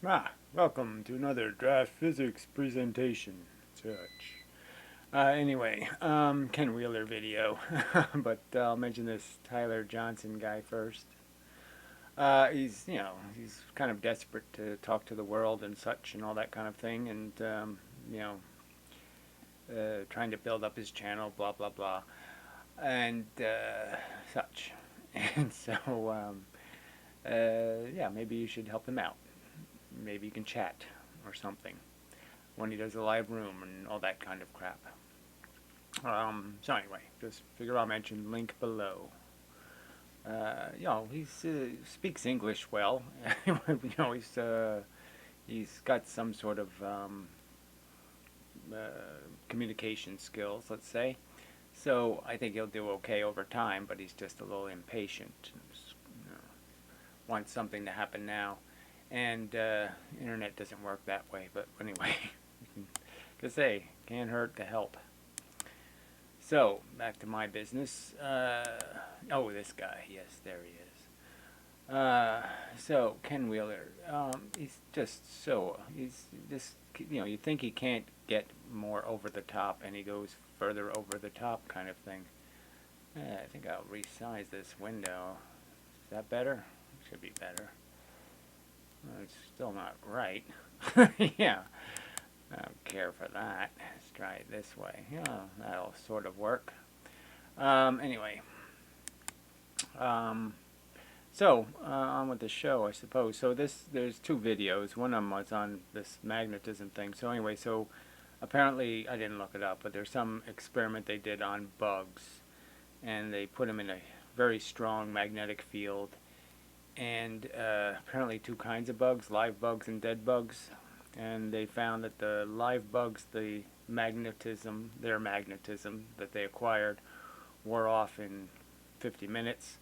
Welcome to another draft physics presentation. Such. Anyway, Ken Wheeler video, but I'll mention this Tyler Johnson guy first. He's kind of desperate to talk to the world and such and all that kind of thing, and you know, trying to build up his channel, blah blah blah, and such. And so, yeah, maybe you should help him out. Maybe you can chat or something when he does a live room and all that kind of crap. So anyway, just figure I'll mention link below. He speaks English well. He's got some sort of communication skills, let's say. So I think he'll do okay over time, but he's just a little impatient. Wants something to happen now, and internet doesn't work that way. But anyway, like I say, can't hurt to help. So back to my business. This guy. Yes, there he is. So Ken Wheeler. He's just you think he can't get more over the top, and he goes further over the top, kind of thing. I think I'll resize this window. Is that better? Should be better. It's still not right. Yeah, I don't care for that. Let's try it this way. Yeah, that'll sort of work. Anyway, on with the show, I suppose. So there's two videos. One of them was on this magnetism thing. So anyway, apparently I didn't look it up, but there's some experiment they did on bugs, and they put them in a very strong magnetic field. And apparently two kinds of bugs, live bugs and dead bugs. And they found that the live bugs, their magnetism that they acquired, wore off in 50 minutes.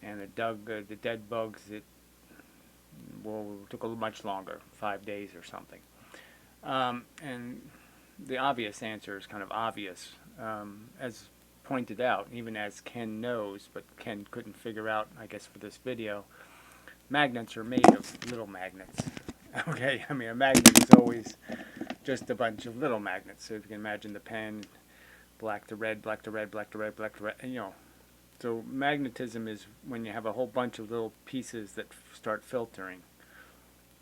And the dead bugs, it took much longer, 5 days or something. And the obvious answer is kind of obvious, as pointed out, even as Ken knows, but Ken couldn't figure out, I guess, for this video. Magnets are made of little magnets. Okay, I mean, a magnet is always just a bunch of little magnets. So if you can imagine the pen, black to red, black to red, black to red, black to red, So magnetism is when you have a whole bunch of little pieces that start filtering.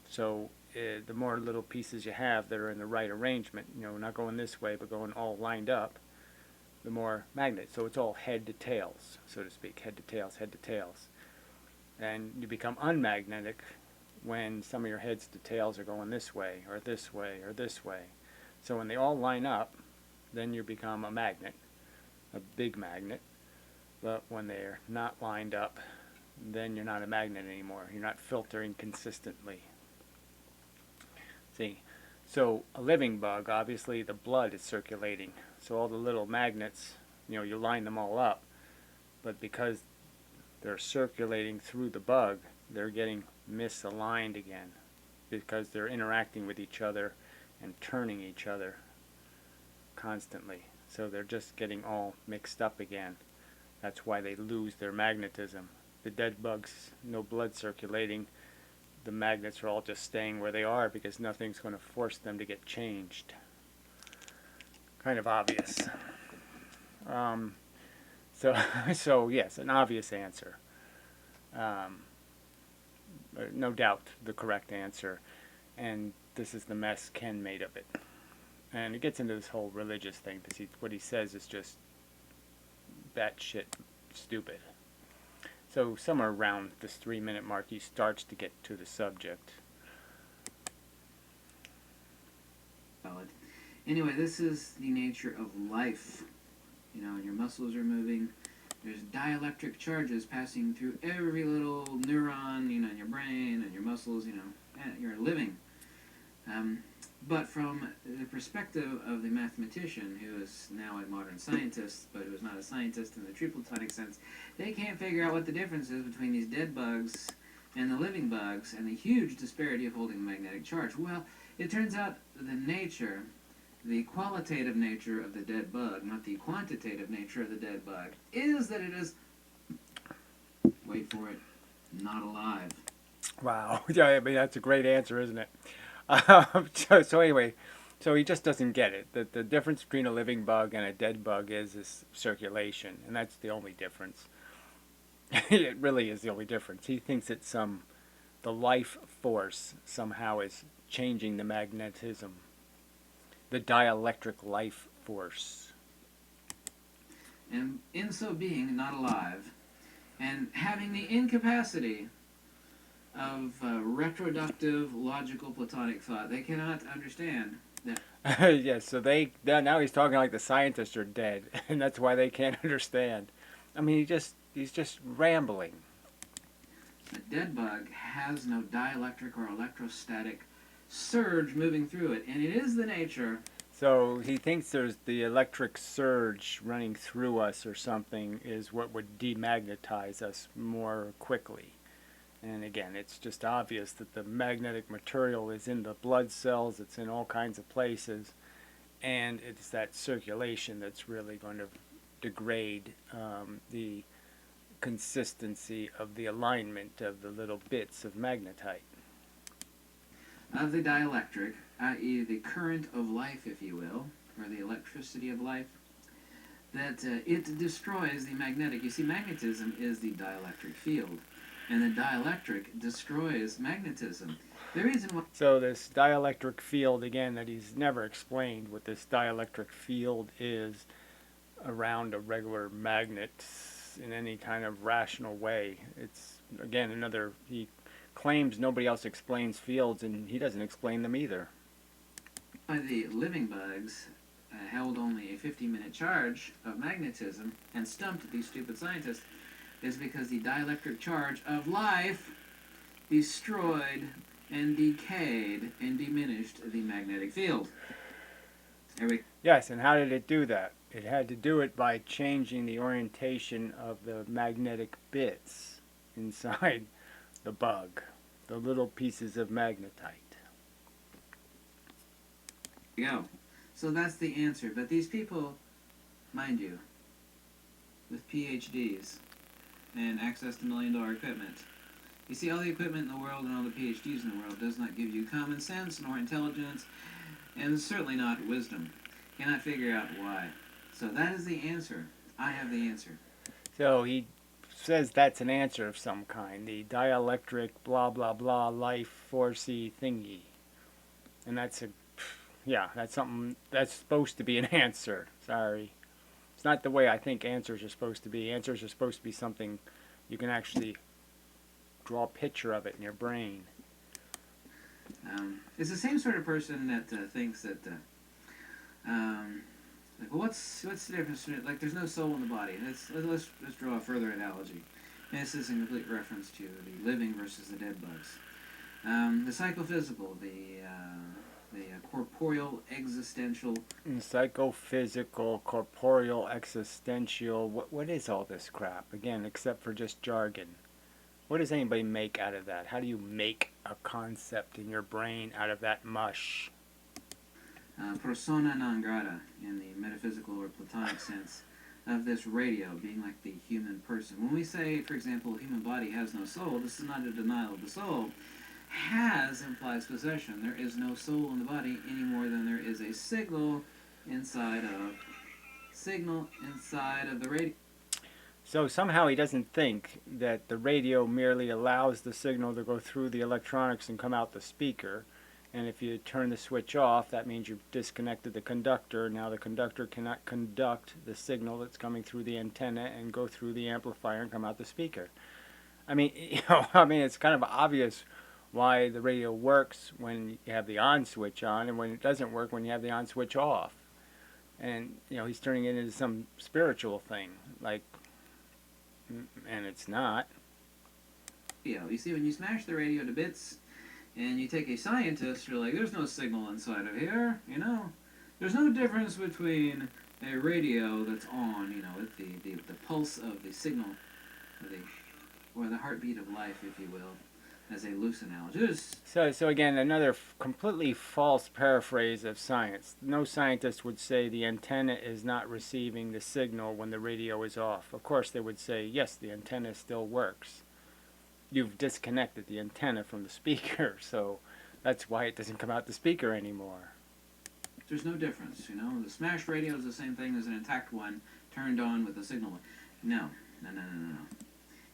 So the more little pieces you have that are in the right arrangement, not going this way, but going all lined up, the more magnets. So it's all head to tails, so to speak, head to tails, head to tails. And you become unmagnetic when some of your heads to tails are going this way, or this way, or this way. So when they all line up, then you become a magnet, a big magnet. But when they're not lined up, then you're not a magnet anymore. You're not filtering consistently. See, so a living bug, obviously the blood is circulating. So all the little magnets, you line them all up. But because they're circulating through the bug, they're getting misaligned again because they're interacting with each other and turning each other constantly. So they're just getting all mixed up again. That's why they lose their magnetism. The dead bugs, no blood circulating. The magnets are all just staying where they are because nothing's going to force them to get changed. Kind of obvious. So yes, an obvious answer. No doubt the correct answer. And this is the mess Ken made of it. And it gets into this whole religious thing. What he says is just batshit stupid. So somewhere around this 3-minute mark, he starts to get to the subject. Anyway, this is the nature of life. Your muscles are moving. There's dielectric charges passing through every little neuron, in your brain and your muscles, and you're living. But from the perspective of the mathematician, who is now a modern scientist, but who is not a scientist in the true Platonic sense, they can't figure out what the difference is between these dead bugs and the living bugs, and the huge disparity of holding a magnetic charge. Well, it turns out the qualitative nature of the dead bug, not the quantitative nature of the dead bug, is that it is, wait for it, not alive. Wow. Yeah, I mean, that's a great answer, isn't it? So anyway, so he just doesn't get it. The difference between a living bug and a dead bug is this circulation, and that's the only difference. It really is the only difference. He thinks it's the life force somehow is changing the magnetism, the dielectric life force. And in so being, not alive, and having the incapacity of retroductive logical Platonic thought, they cannot understand that. Yes, so now he's talking like the scientists are dead, and that's why they can't understand. I mean, he's just rambling. A dead bug has no dielectric or electrostatic surge moving through it, and it is the nature. So he thinks there's the electric surge running through us or something is what would demagnetize us more quickly. And again, it's just obvious that the magnetic material is in the blood cells, it's in all kinds of places, and it's that circulation that's really going to degrade the consistency of the alignment of the little bits of magnetite. Of the dielectric, i.e., the current of life, if you will, or the electricity of life, that it destroys the magnetic. You see, magnetism is the dielectric field, and the dielectric destroys magnetism. The reason why. So this dielectric field, again, that he's never explained what this dielectric field is around a regular magnet in any kind of rational way. It's, again, another, he claims nobody else explains fields, and he doesn't explain them either. The living bugs held only a 50-minute charge of magnetism and stumped these stupid scientists is because the dielectric charge of life destroyed and decayed and diminished the magnetic field. Yes, and how did it do that? It had to do it by changing the orientation of the magnetic bits inside the bug, the little pieces of magnetite. There you go. So that's the answer. But these people, mind you, with PhDs and access to million-dollar equipment. You see, all the equipment in the world and all the PhDs in the world does not give you common sense nor intelligence, and certainly not wisdom. Cannot figure out why. So that is the answer. I have the answer. So he says that's an answer of some kind, the dielectric blah blah blah life forcey thingy. And that's that's something that's supposed to be an answer. Sorry. It's not the way I think answers are supposed to be. Answers are supposed to be something you can actually draw a picture of it in your brain. It's the same sort of person that thinks that, like, well, what's the difference? Like, there's no soul in the body. Let's draw a further analogy. And this is in complete reference to the living versus the dead bugs. The psychophysical, the corporeal, existential. Psychophysical, corporeal, existential. What is all this crap? Again, except for just jargon. What does anybody make out of that? How do you make a concept in your brain out of that mush? Persona non grata, in the metaphysical or Platonic sense of this radio being like the human person. When we say, for example, human body has no soul, this is not a denial of the soul. Has implies possession. There is no soul in the body any more than there is a signal inside of the radio. So somehow he doesn't think that the radio merely allows the signal to go through the electronics and come out the speaker. And if you turn the switch off, that means you've disconnected the conductor. Now the conductor cannot conduct the signal that's coming through the antenna and go through the amplifier and come out the speaker. I mean, it's kind of obvious why the radio works when you have the on switch on and when it doesn't work when you have the on switch off. And, he's turning it into some spiritual thing, like, and it's not. You see, when you smash the radio to bits and you take a scientist, you're like, there's no signal inside of here, There's no difference between a radio that's on, with the pulse of the signal, or the heartbeat of life, if you will, as a loose analogy. So again, another completely false paraphrase of science. No scientist would say the antenna is not receiving the signal when the radio is off. Of course, they would say, yes, the antenna still works. you've disconnected the antenna from the speaker, so that's why it doesn't come out the speaker anymore. There's no difference, you know. The smashed radio is the same thing as an intact one turned on with a signal. No, no.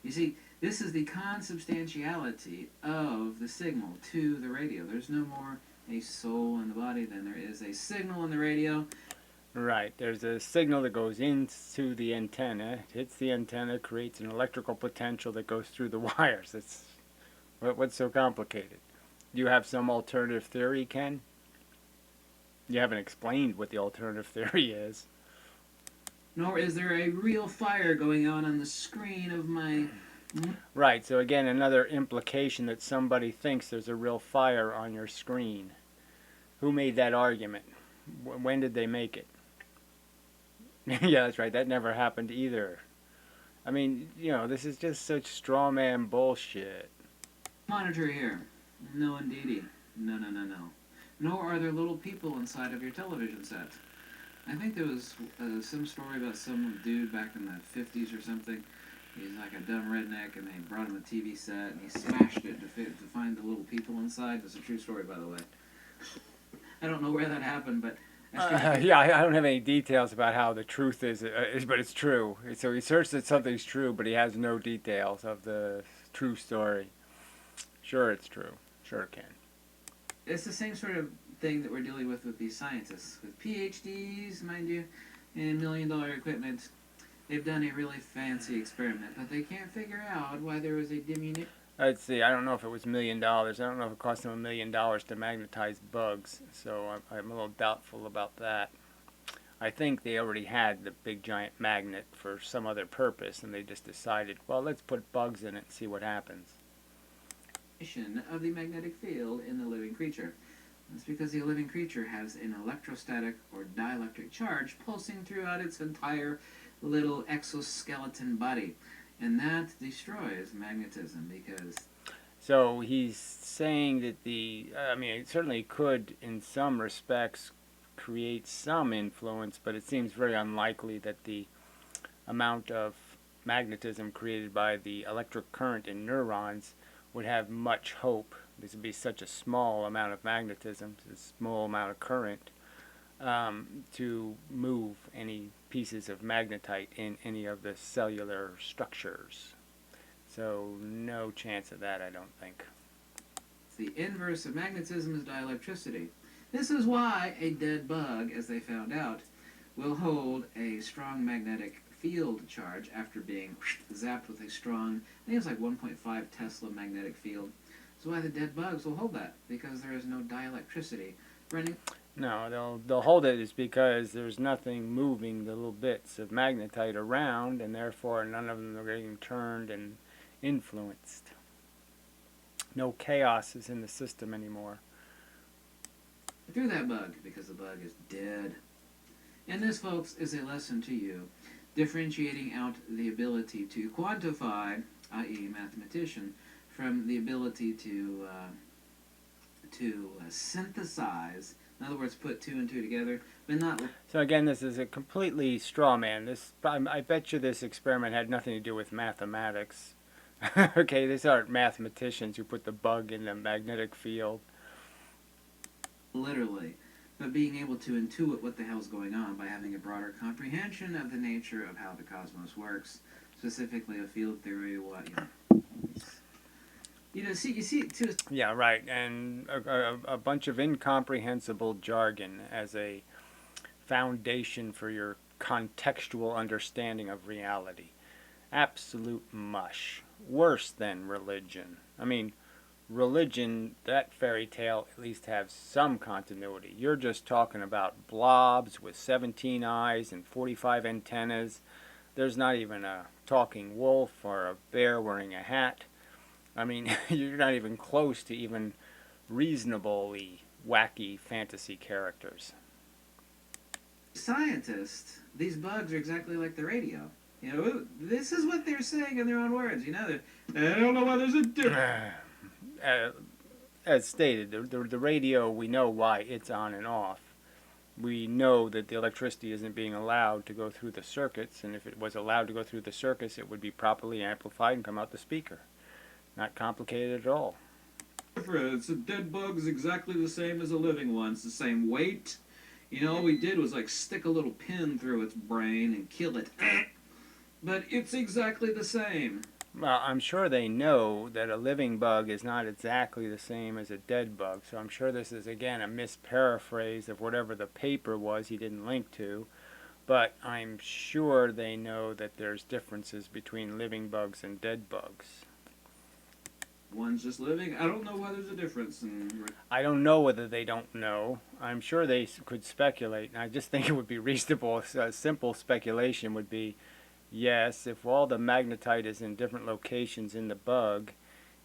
You see, this is the consubstantiality of the signal to the radio. There's no more a soul in the body than there is a signal in the radio. Right, there's a signal that goes into the antenna, it hits the antenna, creates an electrical potential that goes through the wires. It's what's so complicated? Do you have some alternative theory, Ken? You haven't explained what the alternative theory is. Nor is there a real fire going on the screen of my... Right, so again, another implication that somebody thinks there's a real fire on your screen. Who made that argument? When did they make it? Yeah, that's right, that never happened either. I mean, you know, this is just such straw man bullshit. Monitor here. No, indeedy. No. Nor are there little people inside of your television set. I think there was some story about some dude back in the 50s or something. He's like a dumb redneck, and they brought him a TV set, and he smashed it to find the little people inside. That's a true story, by the way. I don't know where that happened, but... Yeah, I don't have any details about how the truth is, but it's true. So he searched that something's true, but he has no details of the true story. Sure, it's true. Sure it can. It's the same sort of thing that we're dealing with these scientists. With PhDs, mind you, and million-dollar equipment. They've done a really fancy experiment, but they can't figure out why there was a diminution. Let's see, I don't know if it was $1 million. I don't know if it cost them $1 million to magnetize bugs, so I'm a little doubtful about that. I think they already had the big giant magnet for some other purpose, and they just decided, well, let's put bugs in it and see what happens. Of the magnetic field in the living creature. That's because the living creature has an electrostatic or dielectric charge pulsing throughout its entire little exoskeleton body. And that destroys magnetism because... So he's saying that it certainly could, in some respects, create some influence, but it seems very unlikely that the amount of magnetism created by the electric current in neurons would have much hope. This would be such a small amount of magnetism, a small amount of current, to move any pieces of magnetite in any of the cellular structures. So no chance of that, I don't think. The inverse of magnetism is dielectricity. This is why a dead bug, as they found out, will hold a strong magnetic field charge after being zapped with a strong, I think it's like 1.5 Tesla magnetic field. That's why the dead bugs will hold that, because there is no dielectricity running. No, they'll hold it is because there's nothing moving the little bits of magnetite around, and therefore none of them are getting turned and influenced. No chaos is in the system anymore. Through that bug, because the bug is dead. And this, folks, is a lesson to you, differentiating out the ability to quantify, i.e. mathematician, from the ability to synthesize. In other words, put two and two together, but not... So again, this is a completely straw man. I bet you this experiment had nothing to do with mathematics. Okay, these aren't mathematicians who put the bug in the magnetic field. Literally. But being able to intuit what the hell's going on by having a broader comprehension of the nature of how the cosmos works, specifically a field theory, you see, too. Yeah, right, and a bunch of incomprehensible jargon as a foundation for your contextual understanding of reality. Absolute mush. Worse than religion. I mean, religion, that fairy tale at least has some continuity. You're just talking about blobs with 17 eyes and 45 antennas. There's not even a talking wolf or a bear wearing a hat. I mean, you're not even close to even reasonably wacky fantasy characters. Scientists, these bugs are exactly like the radio. You know, this is what they're saying in their own words. You know, I don't know why there's a difference. As stated, the radio, we know why it's on and off. We know that the electricity isn't being allowed to go through the circuits, and if it was allowed to go through the circuits, it would be properly amplified and come out the speaker. Not complicated at all. It's a dead bug is exactly the same as a living one. It's the same weight. You know, all we did was like stick a little pin through its brain and kill it. But it's exactly the same. Well, I'm sure they know that a living bug is not exactly the same as a dead bug, so I'm sure this is, again, a misparaphrase of whatever the paper was he didn't link to, but I'm sure they know that there's differences between living bugs and dead bugs. One's just living. I don't know why there's a difference. I don't know whether they don't know. I'm sure they could speculate, and I just think it would be reasonable. A simple speculation would be, yes, if all the magnetite is in different locations in the bug,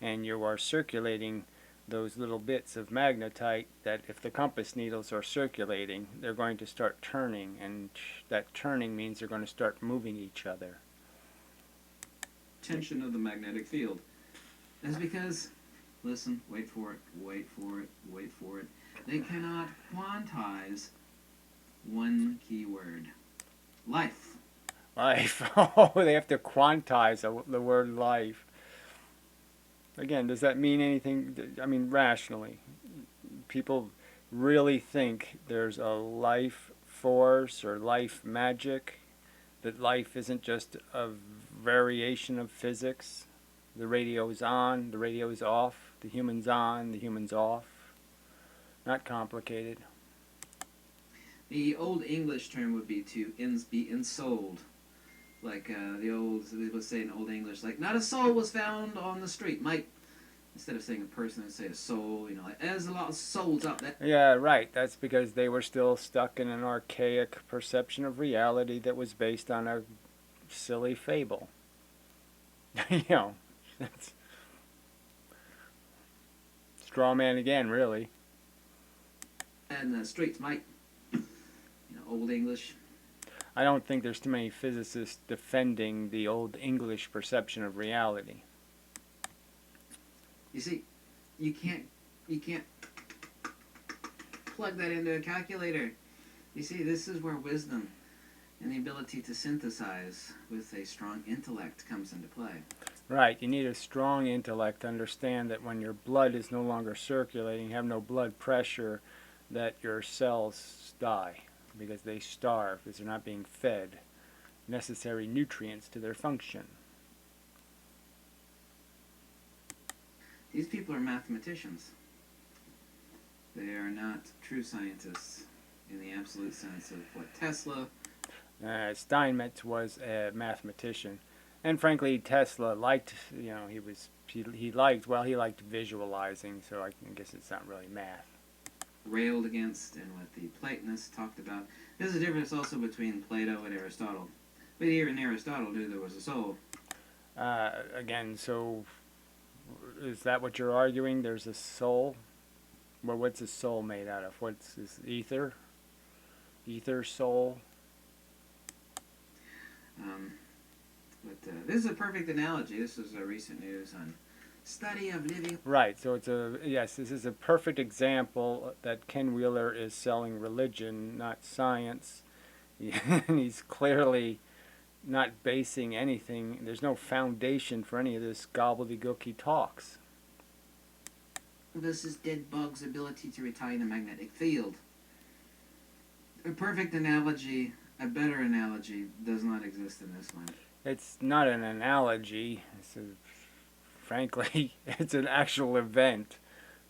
and you are circulating those little bits of magnetite, that if the compass needles are circulating, they're going to start turning, and that turning means they're going to start moving each other. Tension of the magnetic field. That's because, listen, wait for it, wait for it, wait for it. They cannot quantize one key word. Life. Life. Oh, they have to quantize the word life. Again, does that mean anything? I mean, rationally. People really think there's a life force or life magic, that life isn't just a variation of physics. The radio's on, the radio's off, the human's on, the human's off. Not complicated. The old English term would be to be ensouled. Like they would say in Old English, like, not a soul was found on the street. Might, instead of saying a person, they'd say a soul, you know, like, there's a lot of souls out there. Yeah, right. That's because they were still stuck in an archaic perception of reality that was based on a silly fable. You know. That's straw man again, really. And the streets might, you know, Old English. I don't think there's too many physicists defending the old English perception of reality. You see, you can't plug that into a calculator. You see, this is where wisdom and the ability to synthesize with a strong intellect comes into play. Right, you need a strong intellect to understand that when your blood is no longer circulating, you have no blood pressure, that your cells die because they starve, because they're not being fed necessary nutrients to their function. These people are mathematicians. They are not true scientists in the absolute sense of what Tesla. Steinmetz was a mathematician. And frankly, Tesla liked, you know, he liked visualizing, so I guess it's not really math. Railed against and what the Platonists talked about. There's a difference also between Plato and Aristotle. But even Aristotle knew there was a soul. Again, so is that what you're arguing? There's a soul? Well, what's a soul made out of? What's this, ether? Ether soul? But this is a perfect analogy. This is a recent news on study of living. Right, so this is a perfect example that Ken Wheeler is selling religion, not science. And he's clearly not basing anything. There's no foundation for any of this gobbledygook he talks. This is dead bug's ability to retain a magnetic field. A perfect analogy, a better analogy, does not exist in this one. It's not an analogy. Frankly, it's an actual event.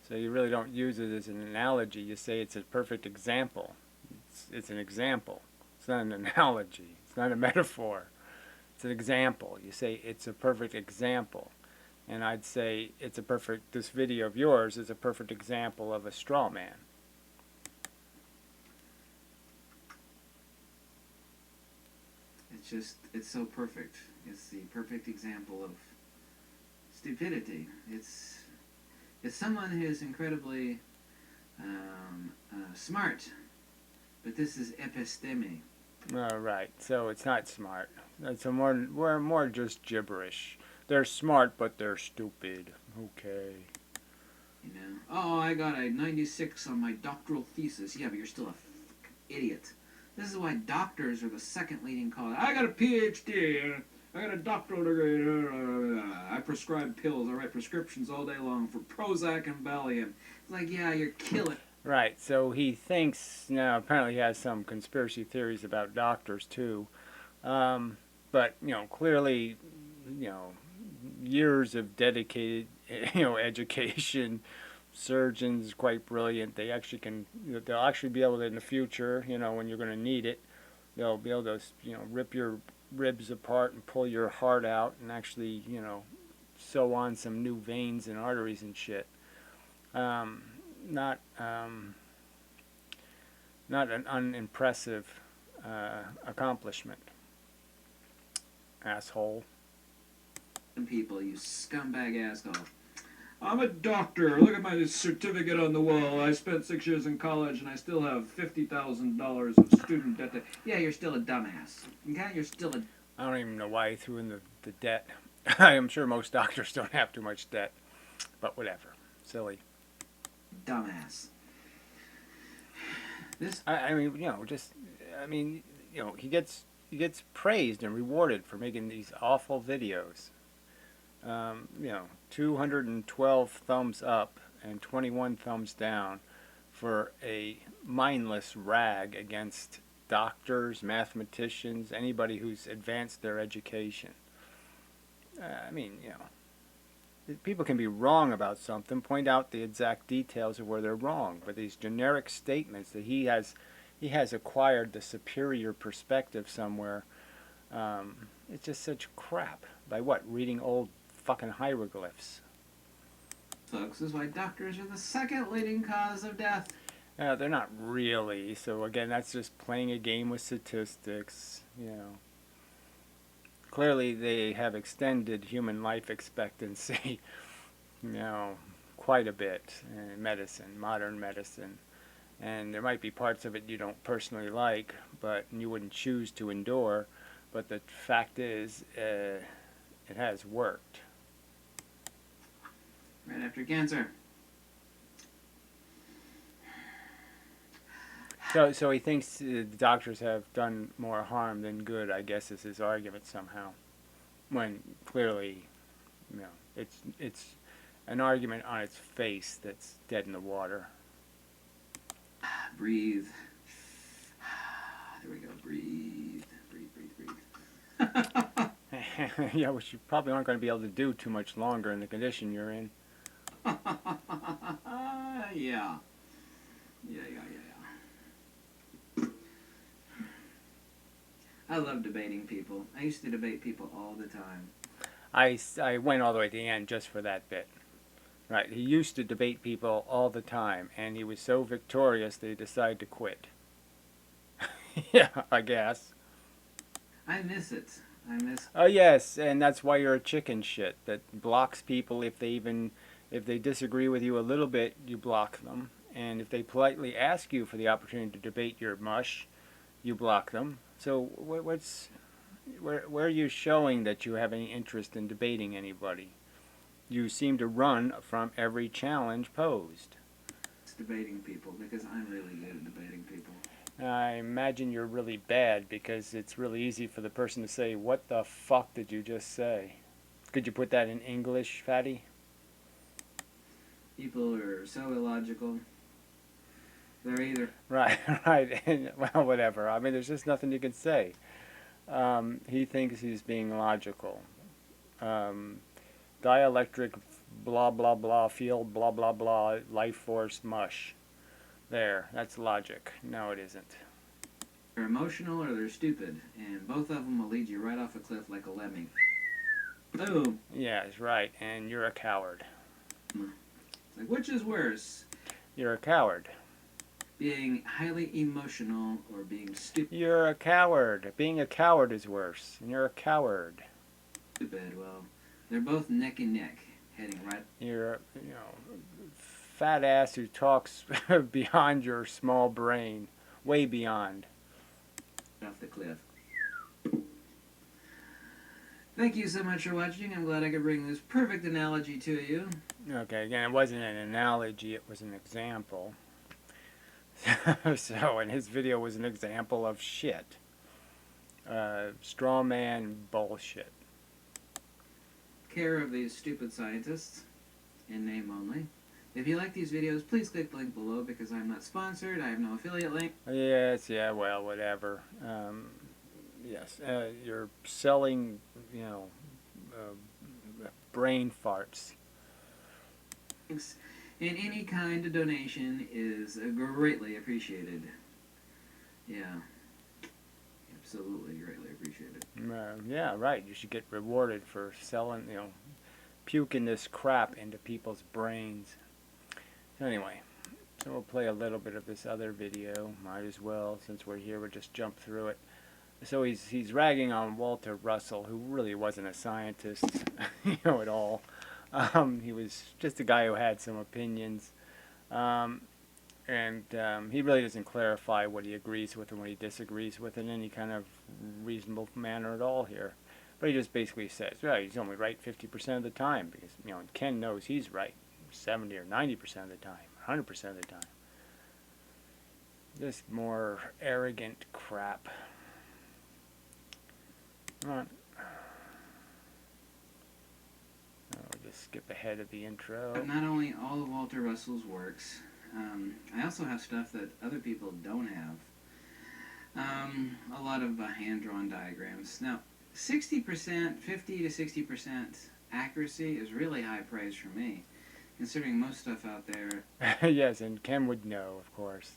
So you really don't use it as an analogy. You say it's a perfect example. It's an example. It's not an analogy. It's not a metaphor. It's an example. You say it's a perfect example. And I'd say this video of yours is a perfect example of a straw man. It's so perfect. It's the perfect example of stupidity. It's someone who is incredibly smart, but this is episteme. Right, so it's not smart. It's more just gibberish. They're smart, but they're stupid. Okay. You know, oh, I got a 96 on my doctoral thesis. Yeah, but you're still a idiot. This is why doctors are the second leading cause. I got a PhD. I got a doctoral degree. I prescribe pills. I write prescriptions all day long for Prozac and Valium. It's like, yeah, you're killing. Right. So he thinks now. Apparently, he has some conspiracy theories about doctors too. But clearly, you know, years of dedicated, education. Surgeons quite brilliant. They actually can. They'll actually be able to in the future. When you're going to need it, they'll be able to. Rip your ribs apart and pull your heart out and actually, sew on some new veins and arteries and shit. Not not an unimpressive accomplishment. Asshole. People, you scumbag asshole. I'm a doctor. Look at my certificate on the wall. I spent 6 years in college, and I still have $50,000 of student debt. Yeah, you're still a dumbass. Okay, you're still a I don't even know why he threw in the debt. I am sure most doctors don't have too much debt, but whatever. Silly. dumbass. This I mean, he gets praised and rewarded for making these awful videos. 212 thumbs up and 21 thumbs down for a mindless rag against doctors, mathematicians, anybody who's advanced their education. People can be wrong about something, point out the exact details of where they're wrong, but these generic statements that he has acquired the superior perspective somewhere, it's just such crap. By what? Reading old fucking hieroglyphs. folks is why doctors are the second leading cause of death. They're not really. So again, that's just playing a game with statistics. Clearly they have extended human life expectancy, quite a bit in medicine, modern medicine. And there might be parts of it you don't personally like, but you wouldn't choose to endure. But the fact is, it has worked. Right after cancer. So he thinks the doctors have done more harm than good, I guess is his argument somehow. When clearly, it's an argument on its face that's dead in the water. Breathe. There we go. Breathe. Breathe, breathe, breathe. Yeah, which you probably aren't going to be able to do too much longer in the condition you're in. Yeah. Yeah. I love debating people. I used to debate people all the time. I went all the way to the end just for that bit. Right, he used to debate people all the time, and he was so victorious that he decided to quit. Yeah, I guess. I miss it. Oh yes, and that's why you're a chicken shit that blocks people if they disagree with you a little bit, you block them, and if they politely ask you for the opportunity to debate your mush, you block them. So where are you showing that you have any interest in debating anybody? You seem to run from every challenge posed. It's debating people because I'm really good at debating people. I imagine you're really bad because it's really easy for the person to say, "What the fuck did you just say?" Could you put that in English, Fatty? People are so illogical. They're either Right, right. And, well, whatever. I mean, there's just nothing you can say. He thinks he's being logical. Dielectric, blah, blah, blah, field, blah, blah, blah, life force, mush. There, that's logic. No, it isn't. they're emotional or they're stupid, and both of them will lead you right off a cliff like a lemming. Boom. Yeah, it's right. And you're a coward. It's like, which is worse? You're a coward. Being highly emotional or being You're a coward. Being a coward is worse. And you're a coward. stupid? Well, they're both neck and neck, heading right. You're, fat ass who talks beyond your small brain. Way beyond. Off the cliff. Thank you so much for watching. I'm glad I could bring this perfect analogy to you. Okay, again, it wasn't an analogy, it was an example. So, and his video was an example of shit. Straw man bullshit. care of these stupid scientists, in name only. If you like these videos, please click the link below because I'm not sponsored. I have no affiliate link. Yes, yeah, well, whatever. Yes, you're selling, brain farts. Thanks. And any kind of donation is greatly appreciated. Yeah. Absolutely greatly appreciated. Yeah, right. You should get rewarded for selling, puking this crap into people's brains. So anyway, so we'll play a little bit of this other video. Might as well, since we're here, we'll just jump through it. So he's ragging on Walter Russell, who really wasn't a scientist, at all. He was just a guy who had some opinions. And he really doesn't clarify what he agrees with and what he disagrees with in any kind of reasonable manner at all here. But he just basically says, well, he's only right 50% of the time because, Ken knows he's right 70 or 90% of the time, 100% of the time. Just more arrogant crap. All right. I'll just skip ahead of the intro. But not only all of Walter Russell's works, I also have stuff that other people don't have. A lot of hand-drawn diagrams. Now, 60%, 50 to 60% accuracy is really high praise for me, considering most stuff out there. Yes, and Ken would know, of course.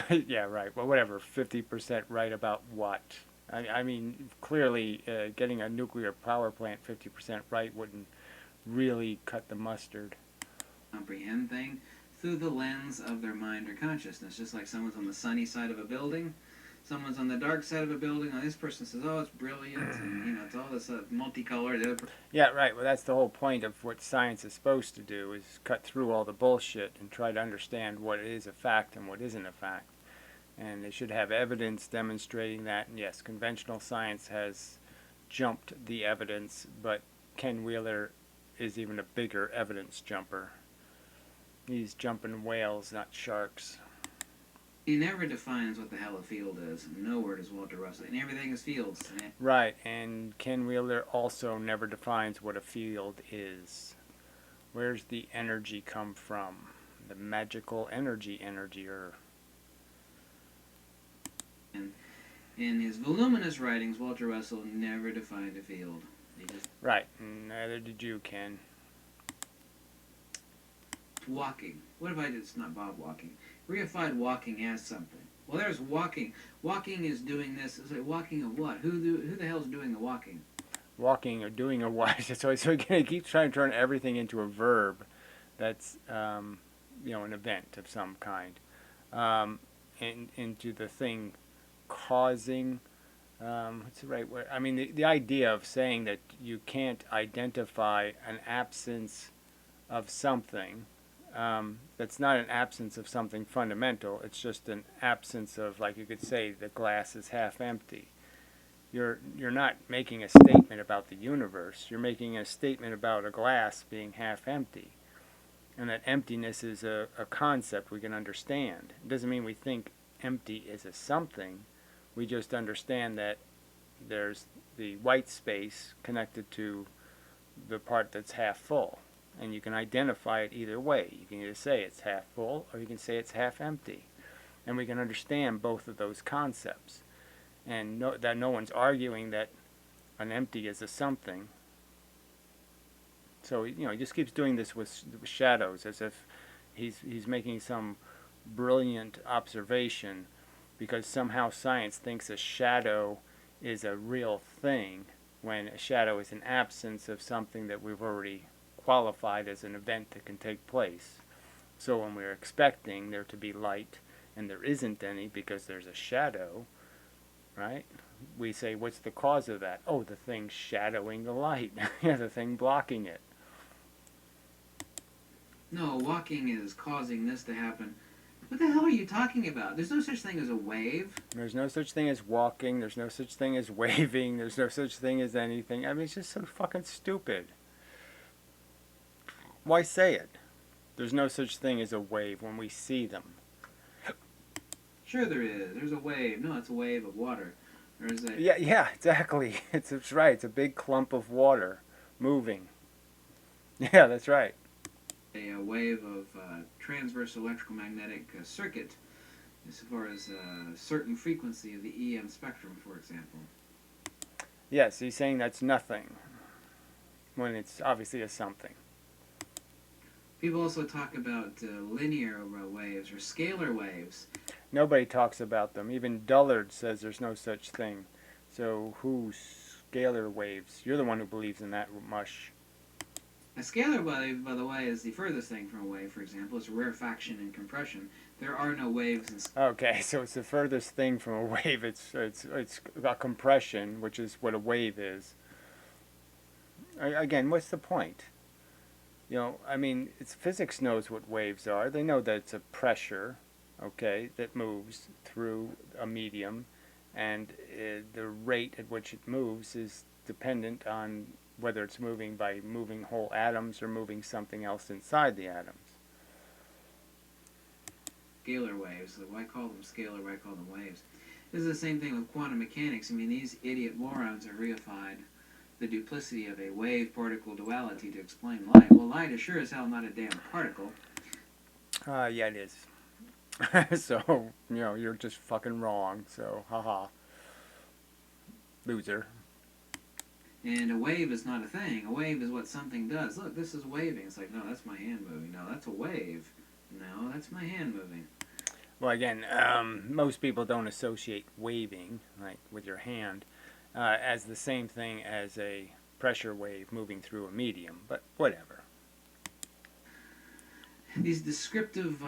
Yeah, right. Well, whatever. 50% right about what? I mean, clearly, getting a nuclear power plant 50% right wouldn't really cut the mustard. Comprehend thing through the lens of their mind or consciousness. Just like someone's on the sunny side of a building, someone's on the dark side of a building, and this person says, oh, it's brilliant, and, it's all this multicolored. Yeah, right. Well, that's the whole point of what science is supposed to do, is cut through all the bullshit and try to understand what is a fact and what isn't a fact. And they should have evidence demonstrating that. And yes, conventional science has jumped the evidence, but Ken Wheeler is even a bigger evidence jumper. He's jumping whales, not sharks. He never defines what the hell a field is. Nowhere does Walter Russell. And everything is fields. Right, and Ken Wheeler also never defines what a field is. Where's the energy come from? The magical energy, or... And in his voluminous writings, Walter Russell never defined a field. Right, neither did you, Ken. Walking. What if it's not Bob walking? Reified walking as something. Well, there's walking. Walking is doing this. It's like walking of what? Who the hell's doing the walking? Walking or doing a what? So he keeps trying to turn everything into a verb that's, an event of some kind. Into the thing causing... what's the right word? I mean, the idea of saying that you can't identify an absence of something, that's not an absence of something fundamental. It's just an absence of, like you could say, the glass is half empty. You're not making a statement about the universe. You're making a statement about a glass being half empty. And that emptiness is a concept we can understand. It doesn't mean we think empty is a something. We just understand that there's the white space connected to the part that's half full. And you can identify it either way. You can either say it's half full or you can say it's half empty. And we can understand both of those concepts. And no one's arguing that an empty is a something. So, he just keeps doing this with shadows as if he's making some brilliant observation, because somehow science thinks a shadow is a real thing when a shadow is an absence of something that we've already qualified as an event that can take place. So when we're expecting there to be light and there isn't any because there's a shadow, right? We say, what's the cause of that? Oh, the thing shadowing the light. Yeah, the thing blocking it. No, walking is causing this to happen. What the hell are you talking about? There's no such thing as a wave. There's no such thing as walking. There's no such thing as waving. There's no such thing as anything. I mean, it's just so fucking stupid. Why say it? There's no such thing as a wave when we see them. Sure there is. There's a wave. No, it's a wave of water. Or is it? Yeah, exactly. It's right. It's a big clump of water. moving. Yeah, that's right. A wave of transverse electrical magnetic circuit as far as a certain frequency of the EM spectrum, for example. Yes, he's saying that's nothing when it's obviously a something. People also talk about linear waves or scalar waves. Nobody talks about them. Even Dullard says there's no such thing. So who's scalar waves? You're the one who believes in that mush. A scalar wave, by the way, is the furthest thing from a wave, for example. It's rarefaction and compression. There are no waves in Okay, so it's the furthest thing from a wave. It's a compression, which is what a wave is. Again, what's the point? You know, I mean, physics knows what waves are. They know that it's a pressure, okay, that moves through a medium, and the rate at which it moves is dependent on whether it's moving by moving whole atoms or moving something else inside the atoms. scalar waves. Why call them scalar? Why call them waves? This is the same thing with quantum mechanics. I mean, these idiot morons have reified the duplicity of a wave-particle duality to explain light. Well, light is sure as hell not a damn particle. Yeah, it is. So, you know, you're just fucking wrong. So, haha. Loser. And a wave is not a thing. A wave is what something does. Look, this is waving. It's like, no, that's my hand moving. No, that's a wave. No, that's my hand moving. Well, again, most people don't associate waving, like with your hand, as the same thing as a pressure wave moving through a medium, but whatever. These descriptive,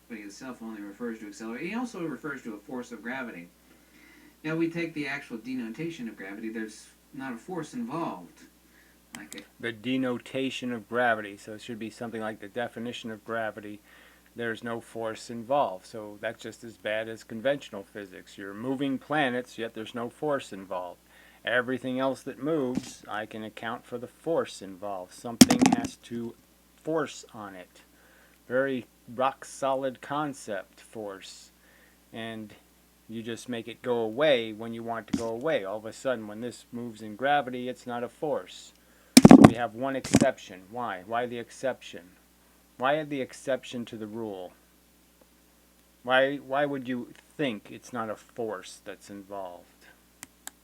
itself only refers to acceleration. He also refers to a force of gravity. Now, we take the actual denotation of gravity. There's not a force involved. The denotation of gravity, so it should be something like the definition of gravity. There's no force involved, so that's just as bad as conventional physics. You're moving planets, yet there's no force involved. Everything else that moves, I can account for the force involved. Something has to force on it. Very rock-solid concept, force. And you just make it go away when you want it to go away. All of a sudden, when this moves in gravity, it's not a force. So we have one exception. Why? Why the exception? Why the exception to the rule? Why would you think it's not a force that's involved?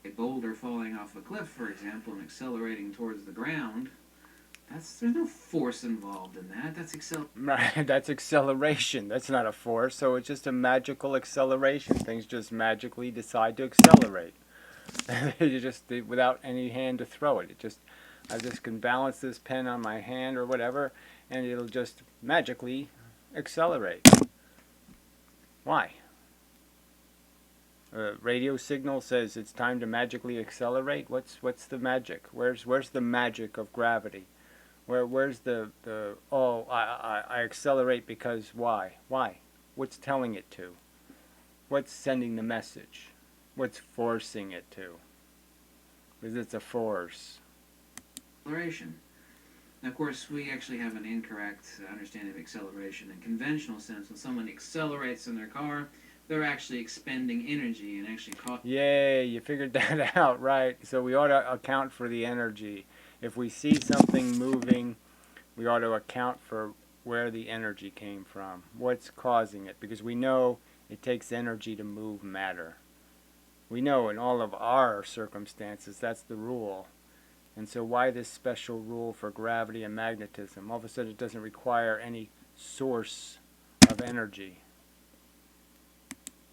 A boulder falling off a cliff, for example, and accelerating towards the ground, there's no force involved in that. Right, that's acceleration. That's not a force, so it's just a magical acceleration. Things just magically decide to accelerate. You just, without any hand to throw it. I just can balance this pen on my hand or whatever, and it'll just magically accelerate. Why? A radio signal says it's time to magically accelerate. What's the magic? Where's the magic of gravity? Where's the I accelerate because why? Why? What's telling it to? What's sending the message? What's forcing it to? Because it's a force. Acceleration. Now, of course, we actually have an incorrect understanding of acceleration. In conventional sense, when someone accelerates in their car, they're actually expending energy and actually Yay, you figured that out, right? So we ought to account for the energy. If we see something moving, we ought to account for where the energy came from. What's causing it? Because we know it takes energy to move matter. We know in all of our circumstances that's the rule. And so why this special rule for gravity and magnetism? All of a sudden it doesn't require any source of energy.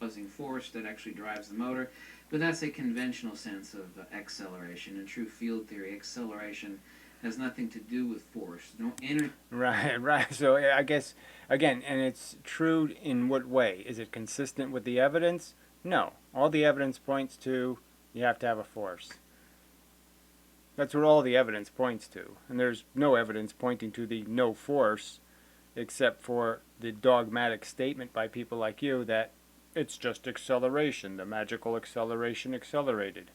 Causing force that actually drives the motor, but that's a conventional sense of acceleration. In true field theory, acceleration has nothing to do with force. No energy. Right. So I guess, again, and it's true in what way? Is it consistent with the evidence? No. All the evidence points to you have to have a force. That's what all the evidence points to. And there's no evidence pointing to the no force, except for the dogmatic statement by people like you that it's just acceleration, the magical acceleration accelerated.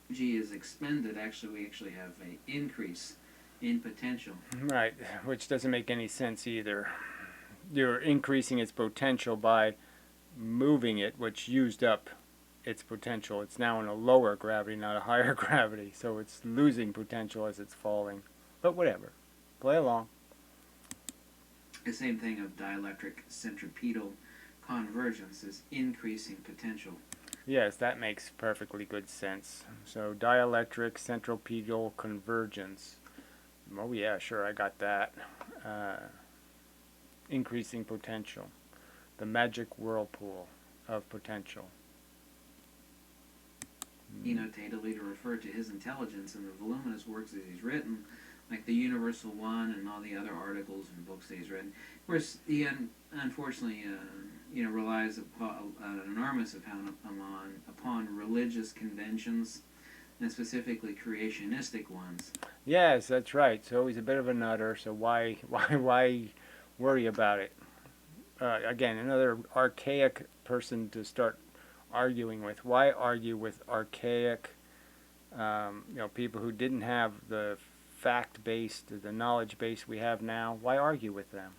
Energy is expended. Actually, we actually have an increase in potential. Right, which doesn't make any sense either. You're increasing its potential by moving it, which used up its potential. It's now in a lower gravity, not a higher gravity, so it's losing potential as it's falling. But whatever. Play along. The same thing of dielectric centripetal convergence is increasing potential. Yes, that makes perfectly good sense. So dielectric centripetal convergence. Oh yeah, sure, I got that. Increasing potential. The magic whirlpool of potential. Denotatively to refer to his intelligence in the voluminous works that he's written, like the Universal One and all the other articles and books that he's written. Of course, he unfortunately, relies upon an enormous amount upon religious conventions, and specifically creationistic ones. Yes, that's right. So he's a bit of a nutter. So why worry about it? Again, another archaic person to start arguing with. Why argue with archaic, people who didn't have the fact-based, the knowledge base we have now? Why argue with them?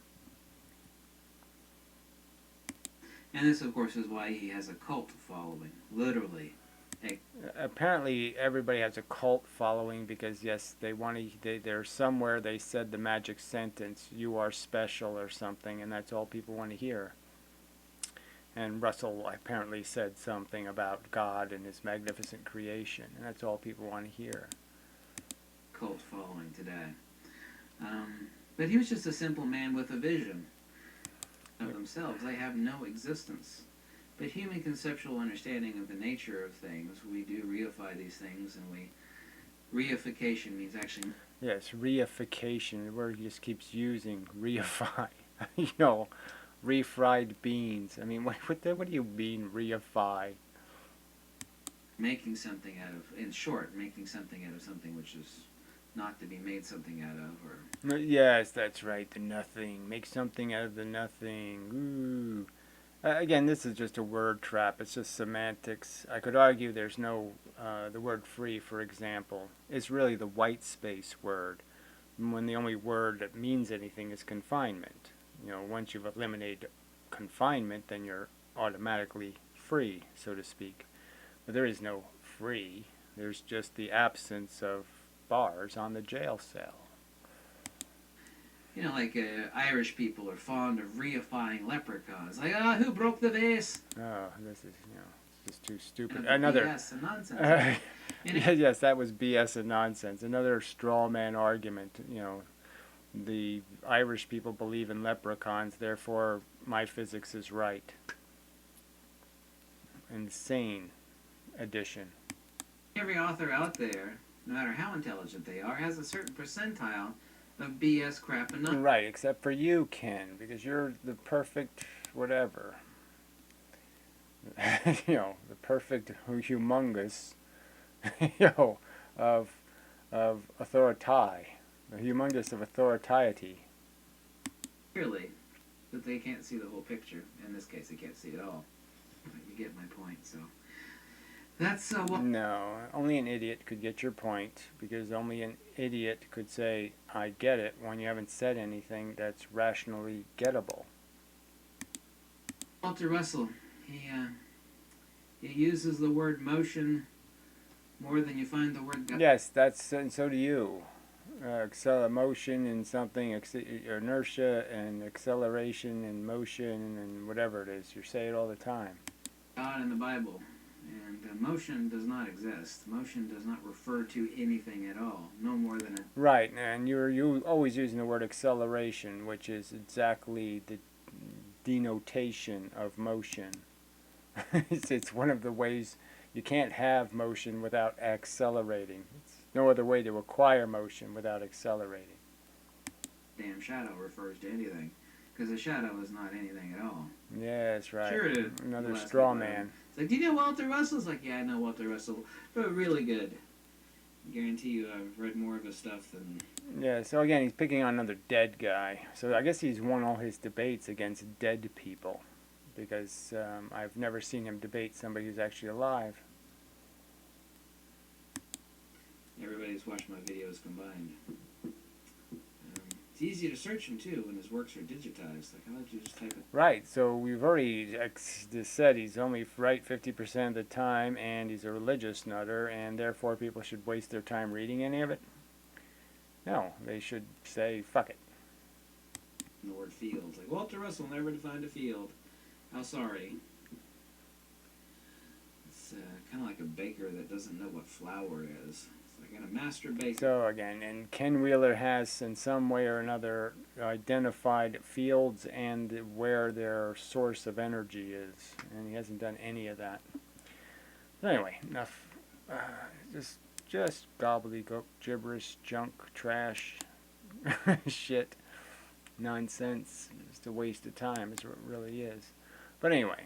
And this, of course, is why he has a cult following, literally. Apparently, everybody has a cult following because, yes, they're somewhere they said the magic sentence, "You are special" or something, and that's all people want to hear. And Russell apparently said something about God and his magnificent creation, and that's all people want to hear. Cult following today. But he was just a simple man with a vision of themselves. They have no existence. But human conceptual understanding of the nature of things, we do reify these things, and reification means actually... Yes, reification, the word he just keeps using, reify. Refried beans. I mean, what do you mean, reify? Making something out of, in short, making something out of something which is not to be made something out of, or... Yes, that's right, the nothing. Make something out of the nothing. Ooh. Again, this is just a word trap. It's just semantics. I could argue there's no, the word free, for example, is really the white space word, when the only word that means anything is confinement. Once you've eliminated confinement, then you're automatically free, so to speak. But there is no free. There's just the absence of bars on the jail cell. Irish people are fond of reifying leprechauns. Like, who broke the vase? Oh, this is, it's just too stupid. BS and nonsense. Yes, that was BS and nonsense. Another straw man argument. The Irish people believe in leprechauns, therefore my physics is right. Insane addition. Every author out there, no matter how intelligent they are, has a certain percentile of BS crap and nonsense. Right, except for you, Ken, because you're the perfect whatever. The perfect humongous, of authority. The humongous of authority. Clearly, but they can't see the whole picture. In this case, they can't see it all. But you get my point, so... That's what... No, only an idiot could get your point, because only an idiot could say, I get it, when you haven't said anything that's rationally gettable. Walter Russell, he uses the word motion more than you find the word... Yes, and so do you. Motion and something, inertia and acceleration and motion and whatever it is. You say it all the time. God in the Bible. And motion does not exist. Motion does not refer to anything at all. No more than a... Right, and you're always using the word acceleration, which is exactly the denotation of motion. It's one of the ways you can't have motion without accelerating. It's no other way to acquire motion without accelerating. Damn shadow refers to anything. Because a shadow is not anything at all. Yes, right. Sure it is. Another straw man. It's like, do you know Walter Russell? It's like, yeah, I know Walter Russell. But really good. I guarantee you I've read more of his stuff than... Yeah, so again, he's picking on another dead guy. So I guess he's won all his debates against dead people. Because I've never seen him debate somebody who's actually alive. Everybody's watched my videos combined. It's easy to search him too when his works are digitized. Like, how about you just type it? Right, so we've already just said he's only right 50% of the time, and he's a religious nutter, and therefore people should waste their time reading any of it? No, they should say, fuck it. The word field. Like, Walter Russell never defined a field. How sorry. It's kind of like a baker that doesn't know what flour is. It's like a master baker. So again, and Ken Wheeler has in some way or another identified fields and where their source of energy is, and he hasn't done any of that. So anyway, enough. Just gobbledygook, gibberish, junk, trash, shit, nonsense. Just a waste of time is what it really is. But anyway,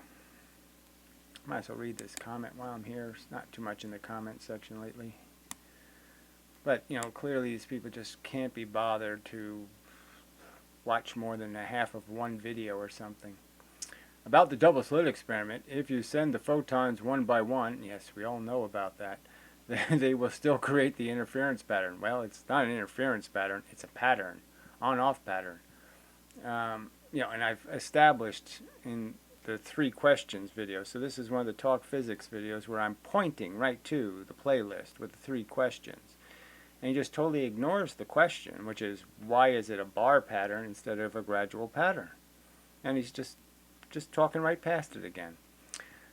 might as well read this comment while I'm here. There's not too much in the comment section lately. But, you know, clearly these people just can't be bothered to watch more than a half of one video or something. About the double-slit experiment, if you send the photons one by one, yes, we all know about that, they will still create the interference pattern. Well, it's not an interference pattern, it's a pattern, on-off pattern. You know, and I've established in the 3 questions video, so this is one of the talk physics videos where I'm pointing right to the playlist with the 3 questions. And he just totally ignores the question, which is, why is it a bar pattern instead of a gradual pattern? And he's just talking right past it again.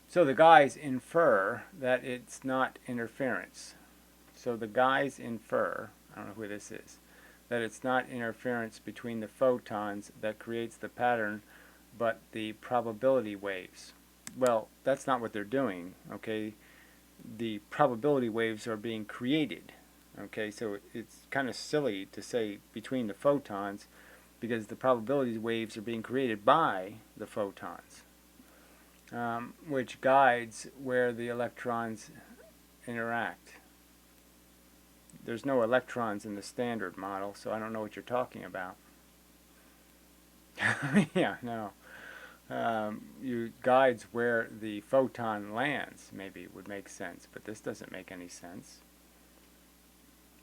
So the guys infer that it's not interference. So the guys infer, I don't know who this is, that it's not interference between the photons that creates the pattern, but the probability waves. Well, that's not what they're doing, okay? The probability waves are being created, okay? So it's kind of silly to say between the photons, because the probability waves are being created by the photons, which guides where the electrons interact. There's no electrons in the standard model, so I don't know what you're talking about. Yeah, no. You guides where the photon lands, maybe would make sense, but this doesn't make any sense.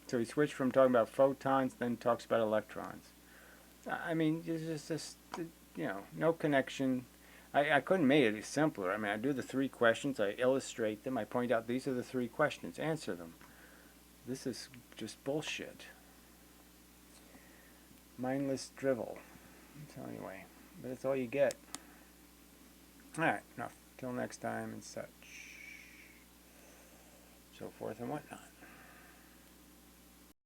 So he switched from talking about photons, then talks about electrons. I mean, it's just you know, no connection. I couldn't make it simpler. I mean, I do the 3 questions, I illustrate them, I point out these are the 3 questions, answer them. This is just bullshit. Mindless drivel. So anyway, but that's all you get. Alright, enough. Till next time and such. So forth and whatnot.